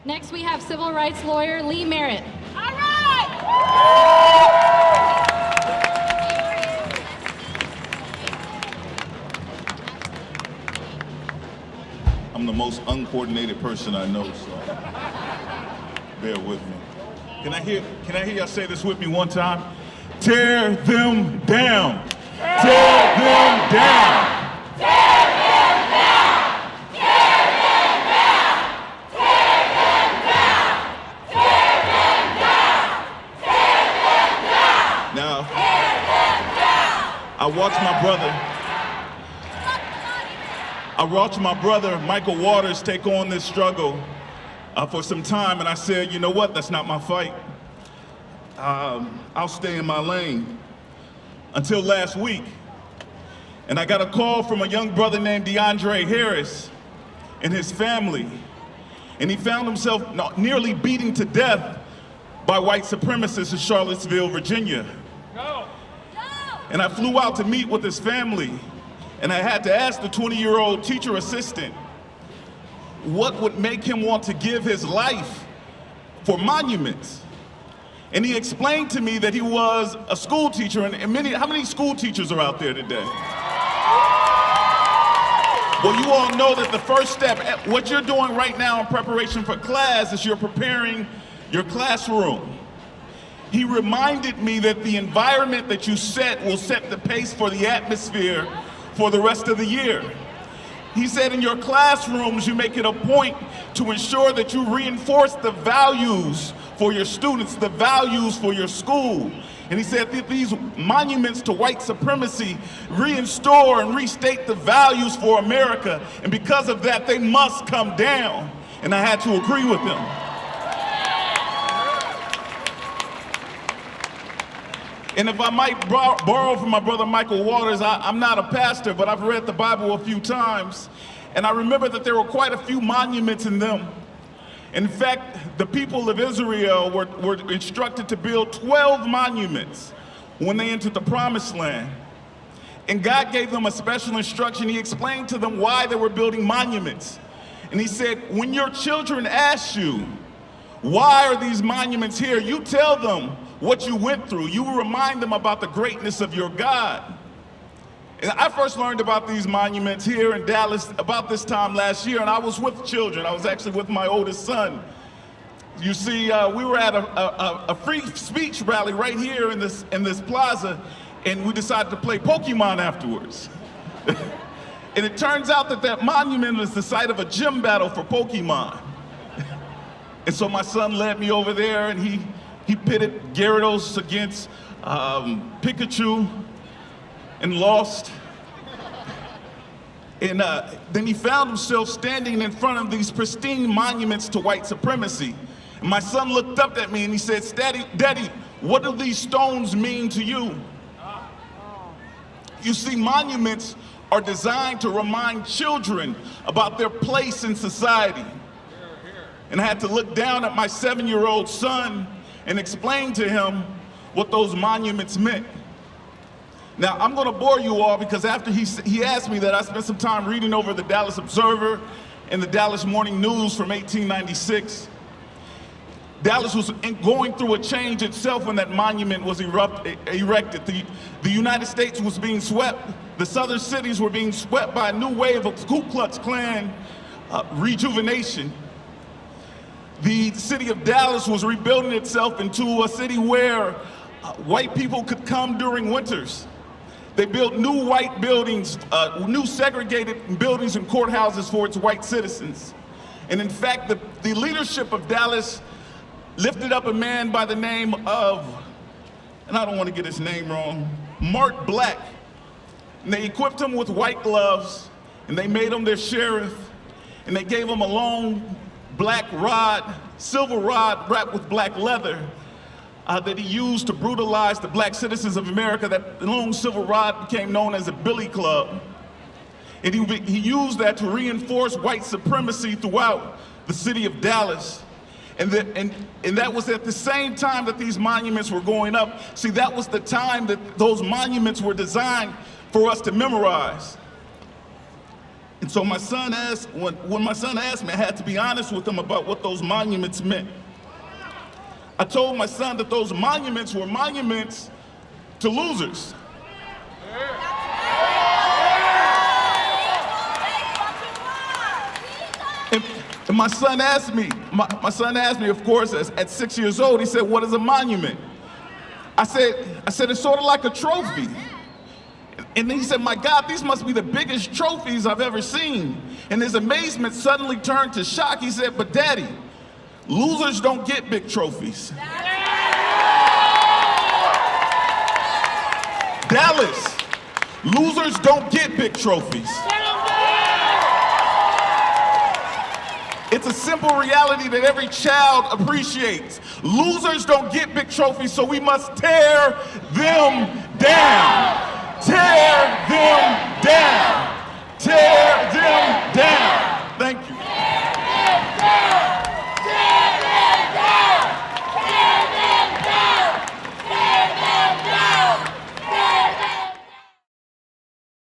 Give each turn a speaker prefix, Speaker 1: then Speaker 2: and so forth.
Speaker 1: Next, we have civil rights lawyer Lee Merrit.
Speaker 2: All right!
Speaker 3: I'm the most uncoordinated person I know, so bear with me. Can I hear y'all say this with me one time? Tear them down. Tear them down.
Speaker 2: Tear them down! Tear them down! Tear them down! Tear them down! Tear them down!
Speaker 3: Now,
Speaker 2: Tear them down!
Speaker 3: I watched my brother Michael Waters take on this struggle for some time, and I said, you know what, that's not my fight. I'll stay in my lane. Until last week, and I got a call from a young brother named DeAndre Harris and his family, and he found himself nearly beaten to death by white supremacists in Charlottesville, Virginia.
Speaker 2: No.
Speaker 3: And I flew out to meet with his family, and I had to ask the 20-year-old teacher assistant what would make him want to give his life for monuments. And he explained to me that he was a school teacher, and how many school teachers are out there today? Well, you all know that the first step, what you're doing right now in preparation for class is you're preparing your classroom. He reminded me that the environment that you set will set the pace for the atmosphere for the rest of the year. He said in your classrooms, you make it a point to ensure that you reinforce the values for your students, the values for your school. And he said that these monuments to white supremacy reinstore and restate the values for America. And because of that, they must come down. And I had to agree with him. And if I might borrow from my brother Michael Waters, I'm not a pastor, but I've read the Bible a few times. And I remember that there were quite a few monuments in them. In fact, the people of Israel were instructed to build 12 monuments when they entered the Promised Land. And God gave them a special instruction. He explained to them why they were building monuments. And he said, when your children ask you, why are these monuments here? You tell them what you went through. You remind them about the greatness of your God. And I first learned about these monuments here in Dallas about this time last year, and I was with children. I was actually with my oldest son. You see, we were at a free speech rally right here in this plaza, and we decided to play Pokemon afterwards. And it turns out that monument is the site of a gym battle for Pokemon. And so my son led me over there, and he pitted Gyarados against Pikachu and lost. And then he found himself standing in front of these pristine monuments to white supremacy. And my son looked up at me and he said, Daddy, what do these stones mean to you? You see, monuments are designed to remind children about their place in society. And I had to look down at my 7-year-old son and explain to him what those monuments meant. Now, I'm going to bore you all because after he asked me that, I spent some time reading over the Dallas Observer and the Dallas Morning News from 1896. Dallas was going through a change itself when that monument was erected. The United States was being swept. The southern cities were being swept by a new wave of Ku Klux Klan rejuvenation. The city of Dallas was rebuilding itself into a city where white people could come during winters. They built new white buildings, new segregated buildings and courthouses for its white citizens. And in fact, the leadership of Dallas lifted up a man by the name of, and I don't want to get his name wrong, Mark Black. And they equipped him with white gloves, and they made him their sheriff, and they gave him a long black rod, silver rod wrapped with black leather, that he used to brutalize the black citizens of America. That long silver rod became known as a billy club. And he used that to reinforce white supremacy throughout the city of Dallas. And that was at the same time that these monuments were going up. See, that was the time that those monuments were designed for us to memorize. And so my son asked, when my son asked me, I had to be honest with him about what those monuments meant. I told my son that those monuments were monuments to losers. And my son asked me, of course, at 6 years old, he said, "What is a monument?" I said, "It's sort of like a trophy." And then he said, "My God, these must be the biggest trophies I've ever seen." And his amazement suddenly turned to shock. He said, "But Daddy, losers don't get big trophies." Dallas, losers don't get big trophies. It's a simple reality that every child appreciates. Losers don't get big trophies, so we must tear them down. Tear them down.